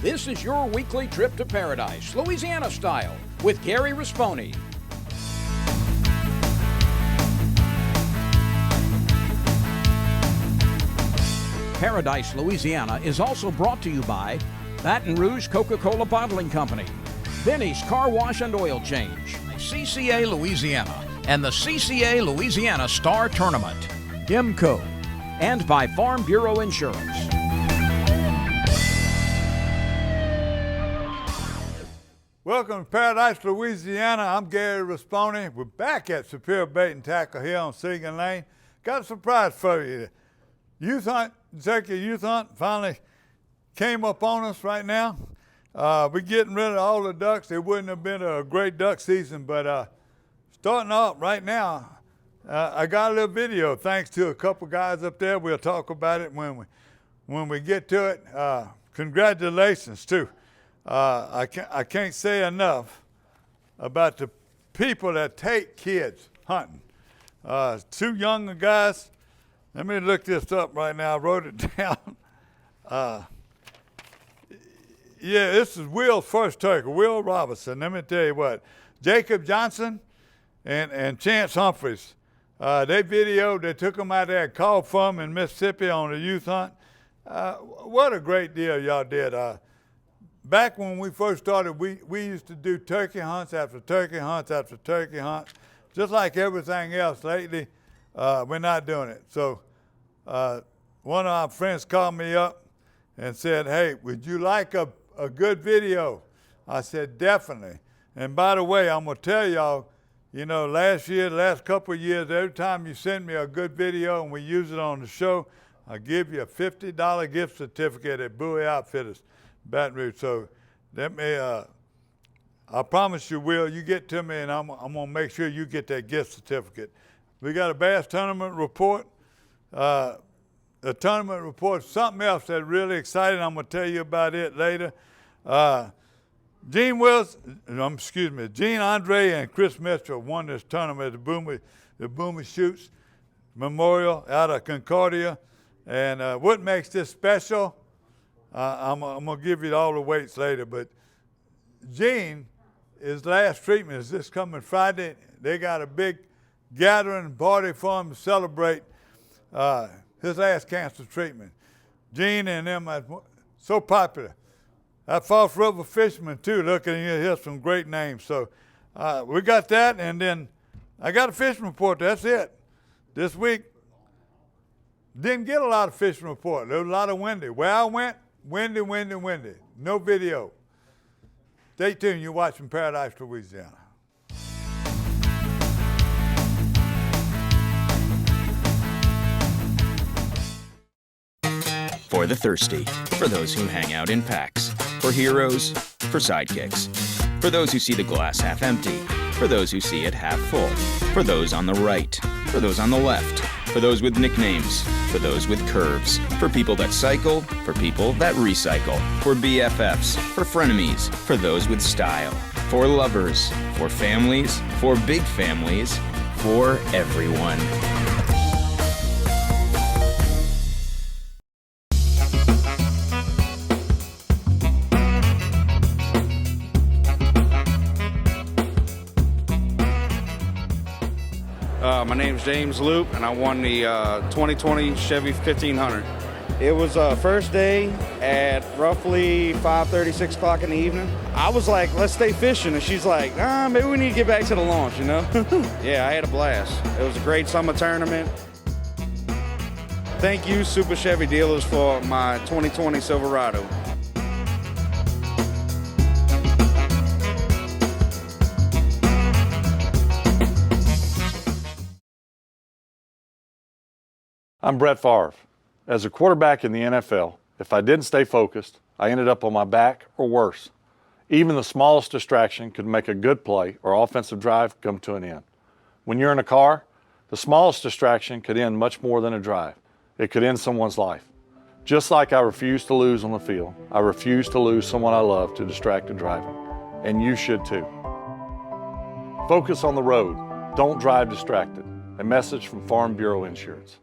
This is your weekly trip to paradise, Louisiana style, with Gary Risponi. Paradise, Louisiana is also brought to you by Baton Rouge Coca-Cola Bottling Company, Benny's Car Wash and Oil Change, CCA Louisiana, and the CCA Louisiana Star Tournament, IMCO, and by Farm Bureau Insurance. Welcome to Paradise, Louisiana. I'm Gary Risponi. We're back at Superior Bait and Tackle here on Seagan Lane. Got a surprise for you. Youth hunt, Turkey youth hunt finally came up on us right now. We're getting rid of all the ducks. It wouldn't have been a great duck season, but starting off right now, I got a little video thanks to a couple guys up there. We'll talk about it when we get to it. Congratulations too. I can't say enough about the people that take kids hunting. Two younger guys. Let me look this up right now. I wrote it down. Yeah, this is Will's first turkey, Will Robinson. Let me tell you what. Jacob Johnson and Chance Humphreys. They videoed, they took them out there at Call Farm in Mississippi on a youth hunt. What a great deal y'all did. Back when we first started, we used to do turkey hunts after turkey hunts after turkey hunts. Just like everything else lately, we're not doing it. So one of our friends called me up and said, hey, would you like a good video? I said, definitely. And by the way, I'm gonna tell y'all, you know, last couple of years, every time you send me a good video and we use it on the show, I give you a $50 gift certificate at Bowie Outfitters, Baton Rouge. So let me, I promise you, Will, you get to me and I'm gonna make sure you get that gift certificate. We got a bass tournament report. The tournament report, something else that's really exciting. I'm gonna tell you about it later. Gene Andre and Chris Mitchell won this tournament at the Boomer Shoots Memorial out of Concordia. And what makes this special, I'm gonna give you all the weights later, but Gene, his last treatment is this coming Friday. They got a big gathering party for him to celebrate his last cancer treatment. Gene and them are so popular. That False River Fisherman too, looking here, here's some great names. So we got that, and then I got a fishing report, that's it. This week, didn't get a lot of fishing report. There was a lot of windy. Where I went, windy. No video. Stay tuned, you're watching Paradise, Louisiana. For the thirsty, for those who hang out in packs, for heroes, for sidekicks, for those who see the glass half empty, for those who see it half full, for those on the right, for those on the left, for those with nicknames, for those with curves, for people that cycle, for people that recycle, for BFFs, for frenemies, for those with style, for lovers, for families, for big families, for everyone. My name's James Loop, and I won the 2020 Chevy 1500. It was first day at roughly 5:30, 6 o'clock in the evening. I was like, let's stay fishing, and she's like, maybe we need to get back to the launch, you know? Yeah, I had a blast. It was a great summer tournament. Thank you, Super Chevy dealers, for my 2020 Silverado. I'm Brett Favre. As a quarterback in the NFL, if I didn't stay focused, I ended up on my back or worse. Even the smallest distraction could make a good play or offensive drive come to an end. When you're in a car, the smallest distraction could end much more than a drive. It could end someone's life. Just like I refuse to lose on the field, I refuse to lose someone I love to distracted driving. And you should too. Focus on the road. Don't drive distracted. A message from Farm Bureau Insurance.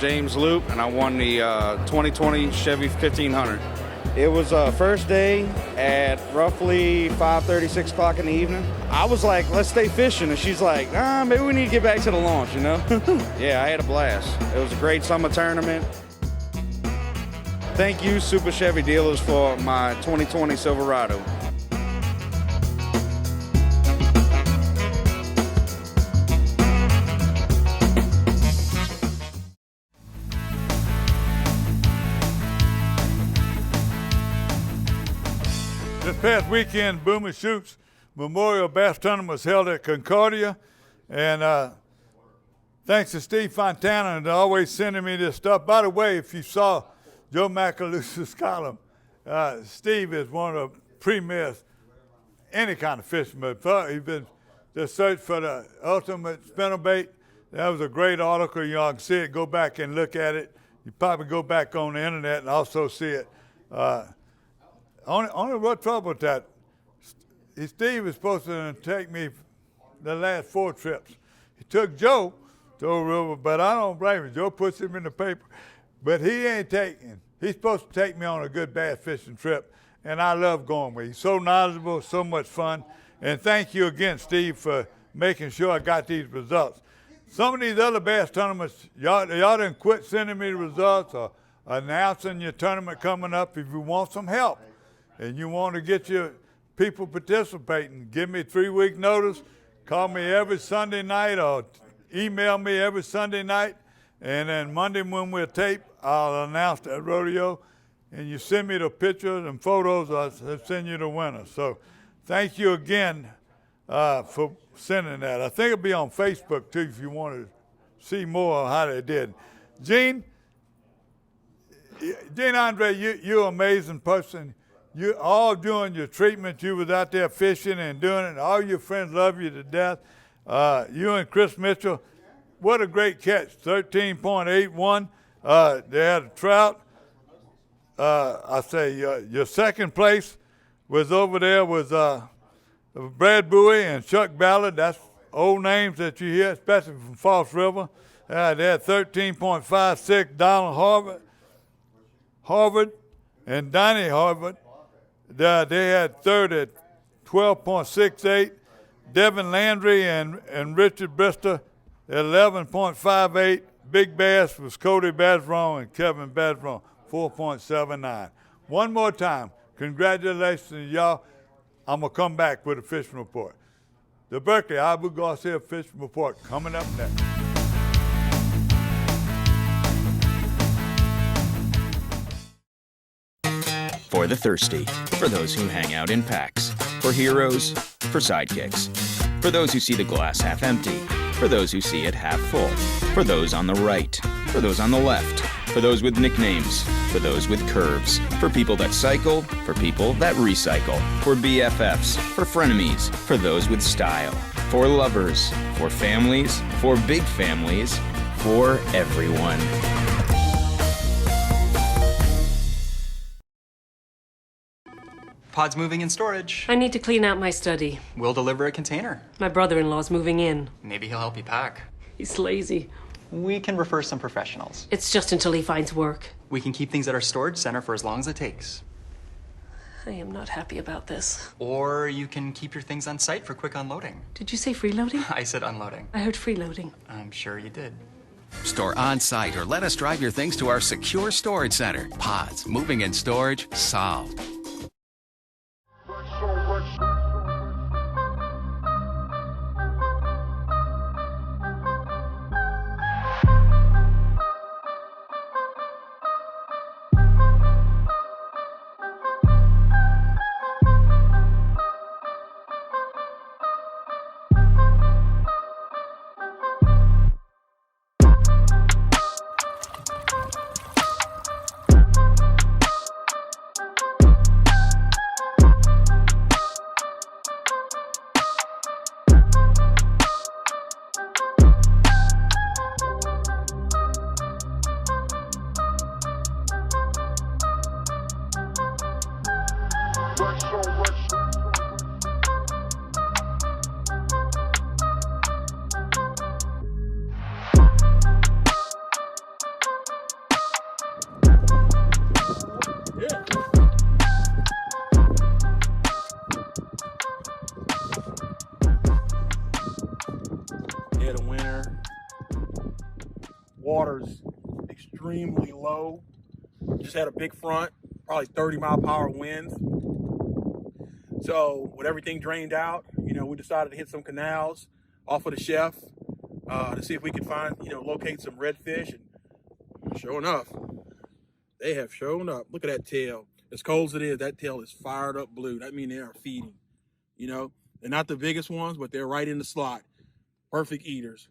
James Loop, and I won the 2020 Chevy 1500. It was first day at roughly 5:30, 6 o'clock in the evening. I was like, let's stay fishing. And she's like, maybe we need to get back to the launch, you know? Yeah, I had a blast. It was a great summer tournament. Thank you, Super Chevy dealers, for my 2020 Silverado. This past weekend, Boomer Shoots Memorial Bass Tournament was held at Concordia, and thanks to Steve Fontana and always sending me this stuff. By the way, if you saw Joe Macalusa's column, Steve is one of the premiers, any kind of fisherman. He's been the search for the ultimate spinnerbait. That was a great article. You all can see it. Go back and look at it. You probably go back on the internet and also see it. Only real trouble with that, Steve was supposed to take me the last 4 trips. He took Joe to Old River, but I don't blame him. Joe puts him in the paper. But he ain't taking. He's supposed to take me on a good bass fishing trip, and I love going with him. He's so knowledgeable, so much fun. And thank you again, Steve, for making sure I got these results. Some of these other bass tournaments, y'all didn't quit sending me the results or announcing your tournament coming up. If you want some help and you want to get your people participating, give me a 3-week notice. Call me every Sunday night or email me every Sunday night. And then Monday when we're tape, I'll announce that rodeo. And you send me the pictures and photos, I'll send you the winner. So thank you again for sending that. I think it'll be on Facebook too if you want to see more of how they did. Gene Andre, you're an amazing person. You all doing your treatment. You was out there fishing and doing it. All your friends love you to death. You and Chris Mitchell, what a great catch, 13.81. They had a trout. Your second place was over there was Brad Bowie and Chuck Ballard. That's old names that you hear, especially from False River. They had 13.56. Donald Harvard and Donnie Harvard. They had third at 12.68. Devin Landry and Richard Brister at 11.58. Big Bass was Cody Bazron and Kevin Bazron, 4.79. One more time, congratulations to y'all. I'm going to come back with a fishing report. The Berkeley Abu Garcia Fishing Report coming up next. For the thirsty, for those who hang out in packs, for heroes, for sidekicks, for those who see the glass half empty, for those who see it half full, for those on the right, for those on the left, for those with nicknames, for those with curves, for people that cycle, for people that recycle, for BFFs, for frenemies, for those with style, for lovers, for families, for big families, for everyone. Pod's moving in storage. I need to clean out my study. We'll deliver a container. My brother-in-law's moving in. Maybe he'll help you pack. He's lazy. We can refer some professionals. It's just until he finds work. We can keep things at our storage center for as long as it takes. I am not happy about this. Or you can keep your things on site for quick unloading. Did you say freeloading? I said unloading. I heard freeloading. I'm sure you did. Store on site or let us drive your things to our secure storage center. Pods, moving and storage, solved. water's extremely low. Just had a big front, probably 30-mile-per-hour winds. So with everything drained out, we decided to hit some canals off of the Chef to see if we could find, locate some redfish. And sure enough, they have shown up. Look at that tail. As cold as it is, that tail is fired up blue. That means they are feeding. They're not the biggest ones, but they're right in the slot. Perfect eaters.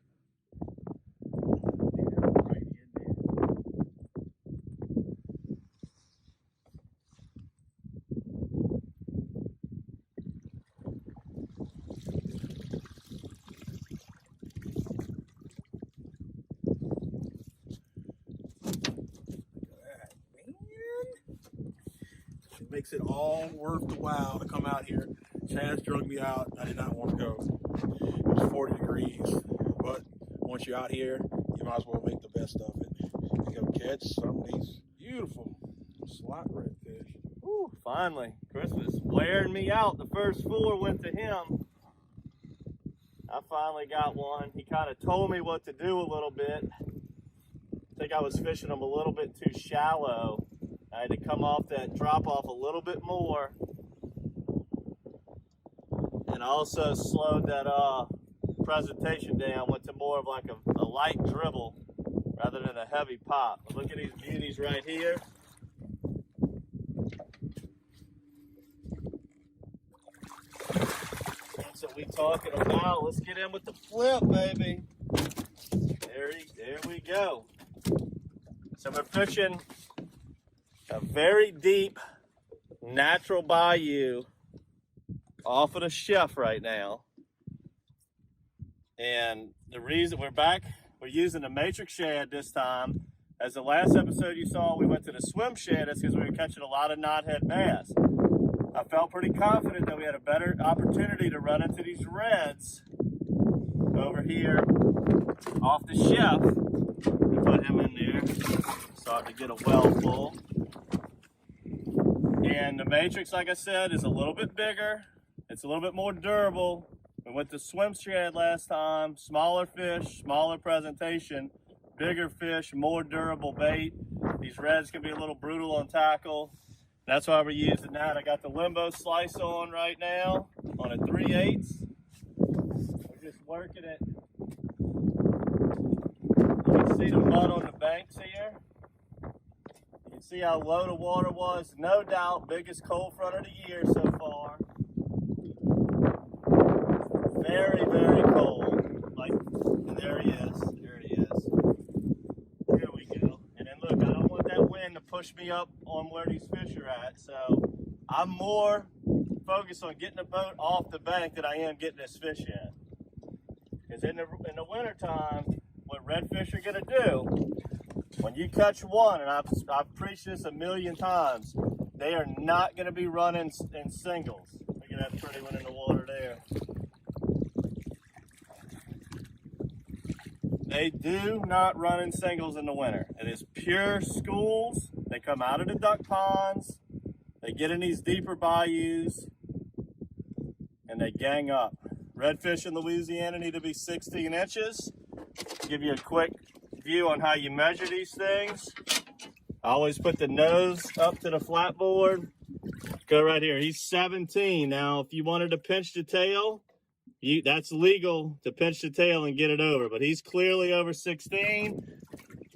Makes it all worth the while to come out here. Chaz drug me out. I did not want to go. It was 40 degrees. But once you're out here, you might as well make the best of it. And go catch some of these beautiful slot redfish. Ooh, finally. Chris was wearing me out. The first 4 went to him. I finally got one. He kind of told me what to do a little bit. I think I was fishing him a little bit too shallow. I had to come off that drop off a little bit more. And also slowed that presentation down, went to more of like a light dribble rather than a heavy pop. But look at these beauties right here. That's what we talking about. Let's get in with the flip, baby. There we go. So we're fishing a very deep natural bayou off of the Chef right now. And the reason we're back, we're using the matrix shad this time. As the last episode you saw, we went to the swim shad. That's because we were catching a lot of knothead bass. I felt pretty confident that we had a better opportunity to run into these reds over here off the Chef. We put him in there, started to get a well full. And the matrix, like I said, is a little bit bigger. It's a little bit more durable. We went to swim shad last time. Smaller fish, smaller presentation, bigger fish, more durable bait. These reds can be a little brutal on tackle. That's why we're using that. I got the limbo slice on right now on a 3/8. We're just working it. You can see the mud on the banks here. You can see how low the water was. No doubt, biggest cold front of the year so far. Very, very cold. Like, and there he is. There he is. Here we go. And then look, I don't want that wind to push me up on where these fish are at. So I'm more focused on getting the boat off the bank than I am getting this fish in. Because in the wintertime, what redfish are going to do, when you catch one, and I've preached this a million times, they are not going to be running in singles. Look at that pretty one in the water there. They do not run in singles in the winter. It is pure schools. They come out of the duck ponds, they get in these deeper bayous, and they gang up. Redfish in Louisiana need to be 16 inches. Give you a quick view on how you measure these things. I always put the nose up to the flat board. Go right here. He's 17. Now, if you wanted to pinch the tail, that's legal to pinch the tail and get it over, but he's clearly over 16.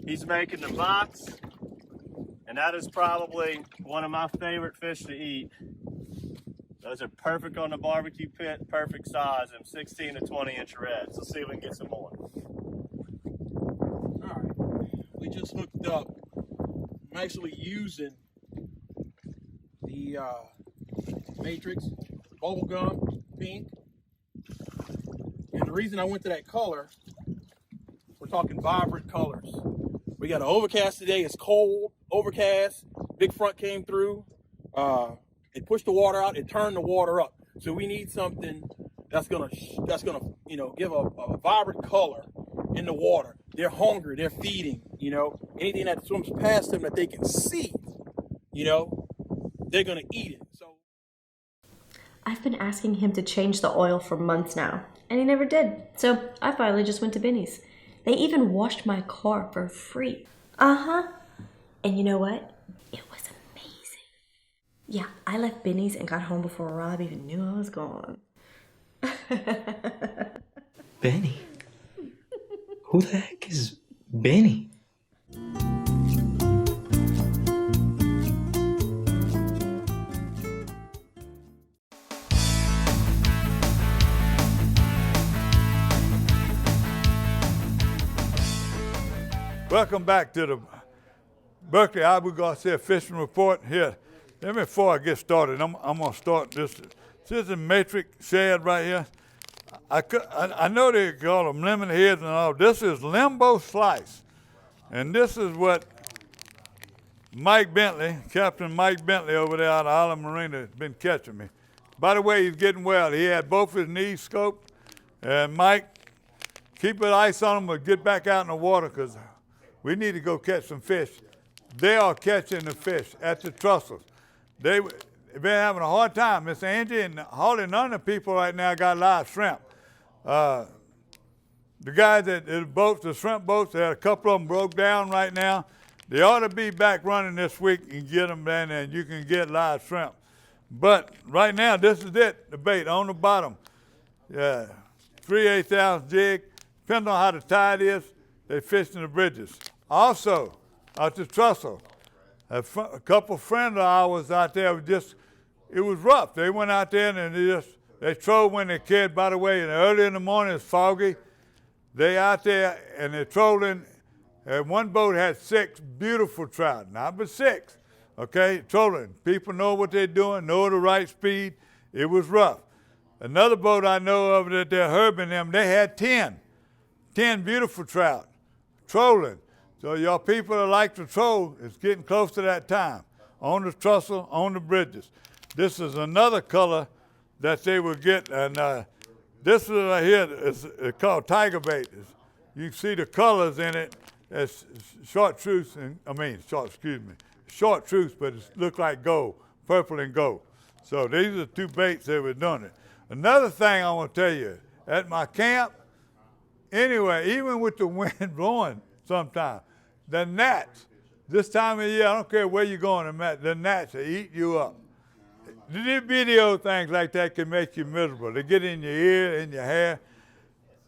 He's making the box, and that is probably one of my favorite fish to eat. Those are perfect on the barbecue pit, perfect size, and 16 to 20 inch reds. Let's see if we can get some more. All right, we just hooked up. I'm actually using the Matrix bubblegum pink. And the reason I went to that color, we're talking vibrant colors. We got an overcast today. It's cold, overcast. Big front came through. It pushed the water out. It turned the water up. So we need something that's gonna give a vibrant color in the water. They're hungry. They're feeding. Anything that swims past them that they can see, they're gonna eat it. So I've been asking him to change the oil for months now, and he never did. So I finally just went to Benny's. They even washed my car for free. Uh-huh. And you know what? It was amazing. Yeah, I left Benny's and got home before Rob even knew I was gone. Benny? Who the heck is Benny? Welcome back to the Berkeley Abu Garcia Fishing Report here. Before I get started, I'm going to start this. This is a matrix shad right here. I know they call them lemon heads and all. This is limbo slice. And this is what Mike Bentley, Captain Mike Bentley over there out of Island Marina has been catching me. By the way, he's getting well. He had both his knees scoped. And Mike, keep an ice on him, but get back out in the water because we need to go catch some fish. They are catching the fish at the trussels. They've been having a hard time. Miss Angie and hardly none of the people right now got live shrimp. The guys that the boats, the shrimp boats, they had a couple of them broke down right now. They ought to be back running this week and get them in and you can get live shrimp. But right now, this is it, the bait on the bottom. 3/8 ounce jig. Depends on how the tide is, they fish in the bridges. Also, out the trestle, a couple friends of ours out there, it was rough. They went out there and they trolled when they cared. By the way, and early in the morning, it's foggy. They out there and they're trolling. And one boat had 6 beautiful trout, not but 6, okay, trolling. People know what they're doing, know the right speed. It was rough. Another boat I know of that they're herbing them, they had 10 beautiful trout, trolling. So y'all people that like to troll, it's getting close to that time. On the trestle, on the bridges. This is another color that they will get, and this one right here is called tiger bait. You can see the colors in it. It's chartreuse, but it looks like gold, purple and gold. So these are the 2 baits that were doing it. Another thing I want to tell you, at my camp, anyway, even with the wind blowing sometimes, the gnats, this time of year, I don't care where you're going, the gnats, they eat you up. These video things like that can make you miserable. They get in your ear, in your hair.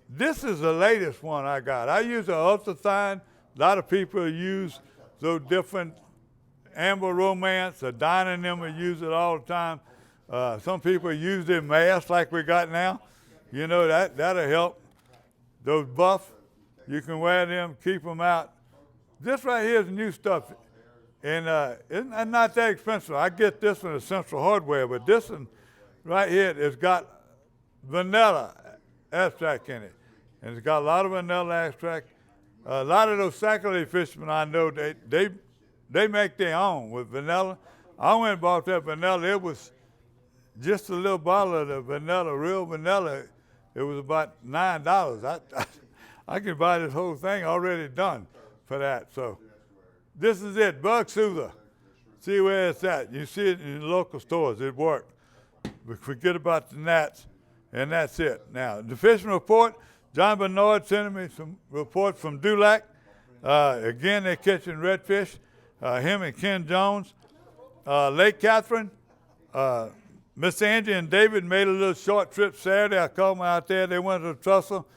This is the latest one I got. I use an ultrathine. A lot of people use those different Amber Romance, Dinah and them use it all the time. Some people use their masks like we got now. You know, that'll help. Those buff, you can wear them, keep them out. This right here is new stuff. And it's not that expensive. I get this from Essential Hardware, but this one right here has got vanilla extract in it. And it's got a lot of vanilla extract. A lot of those Sac-A-Lait fishermen I know, they make their own with vanilla. I went and bought that vanilla. It was just a little bottle of the vanilla, real vanilla. It was about $9. I can buy this whole thing already done for that. So this is it, Bug Soother. See where it's at. You see it in the local stores. It worked. But forget about the gnats, and that's it. Now, the fishing report, John Bernard sent me some reports from Dulac. Again, they're catching redfish, him and Ken Jones. Lake Catherine, Miss Angie and David made a little short trip Saturday. I called them out there. They went to the trestle.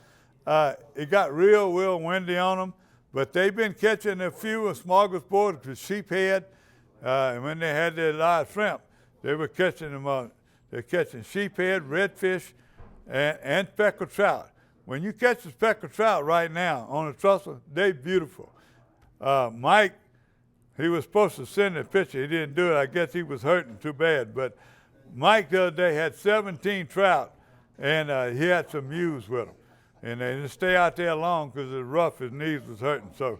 It got real windy on them, but they've been catching a few of smorgasbords with sheephead. And when they had their live shrimp, they were catching them. They're catching sheephead, redfish, and speckled trout. When you catch a speckled trout right now on the trestle, they're beautiful. Mike, he was supposed to send a picture. He didn't do it. I guess he was hurting too bad. But Mike the other day had 17 trout, and he had some ewes with him. And they didn't stay out there long because it was rough. His knees was hurting. So,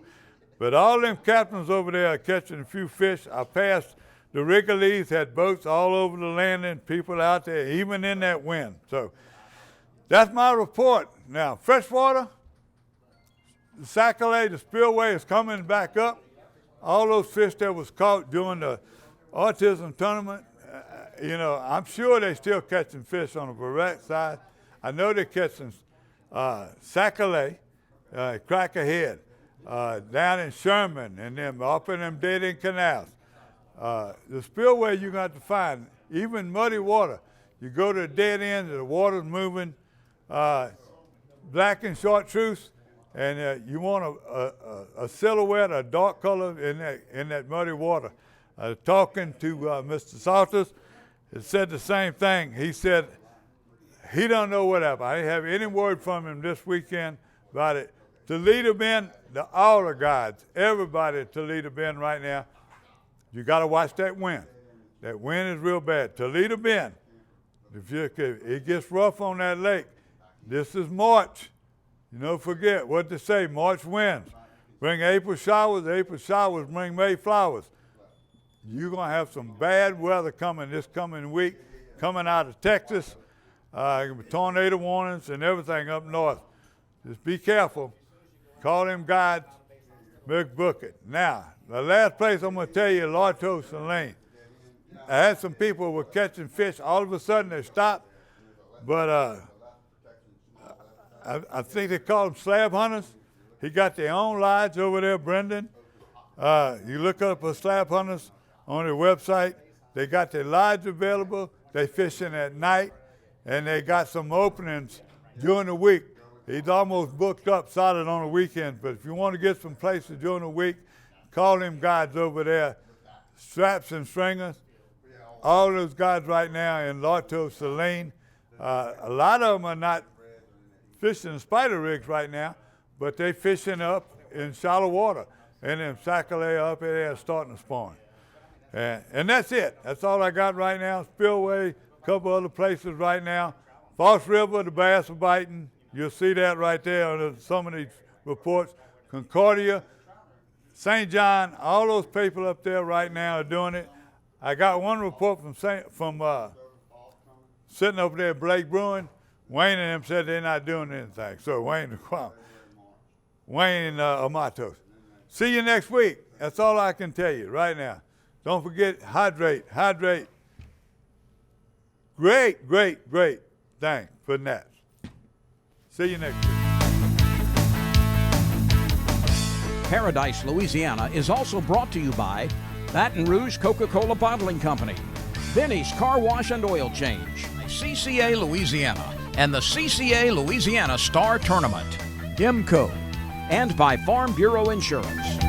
but all them captains over there are catching a few fish. I passed the Wrigley's, had boats all over the landing, people out there, even in that wind. So that's my report. Now, freshwater, the Sac-A-Lait, the spillway is coming back up. All those fish that was caught during the autism tournament, I'm sure they're still catching fish on the Barrett side. I know they're catching Sac-A-Lait, crack ahead, down in Sherman and them up in them dead-end canals. The spillway you're going to have to find, even muddy water. You go to the dead end, the water's moving, black and chartreuse, and you want a silhouette, a dark color in that muddy water. Talking to Mr. Salters, it said the same thing. He said he don't know what happened. I didn't have any word from him this weekend about it. Toledo Bend, all the guides, everybody at Toledo Bend right now, you got to watch that wind. That wind is real bad. Toledo Bend, if it gets rough on that lake, this is March. You don't forget what they say, March winds. Bring April showers bring May flowers. You're going to have some bad weather coming this coming week, coming out of Texas. Tornado warnings and everything up north. Just be careful. Call them guides. Book it. Now, the last place I'm going to tell you is Larto Saline. I had some people who were catching fish. All of a sudden they stopped. But I think they call them slab hunters. He got their own lodge over there, Brendan. You look up for slab hunters on their website. They got their lodge available. They fishing at night. And they got some openings during the week. He's almost booked up solid on the weekends, but if you want to get some places during the week, call them guides over there, Straps and Stringers. All those guys right now in Larto, Saline. A lot of them are not fishing spider rigs right now, but they fishing up in shallow water. And then Sac-A-Lait up in there starting to spawn. And that's it. That's all I got right now. Spillway, a couple other places right now. Foss River, the bass are biting. You'll see that right there on some of these reports. Concordia, St. John, all those people up there right now are doing it. I got one report from sitting over there at Blake Brewing. Wayne and them said they're not doing anything. So Wayne and Amatos. See you next week. That's all I can tell you right now. Don't forget, hydrate. Great thing for gnats. See you next week. Paradise, Louisiana is also brought to you by Baton Rouge Coca-Cola Bottling Company, Benny's Car Wash and Oil Change, CCA Louisiana, and the CCA Louisiana Star Tournament, IMCO, and by Farm Bureau Insurance.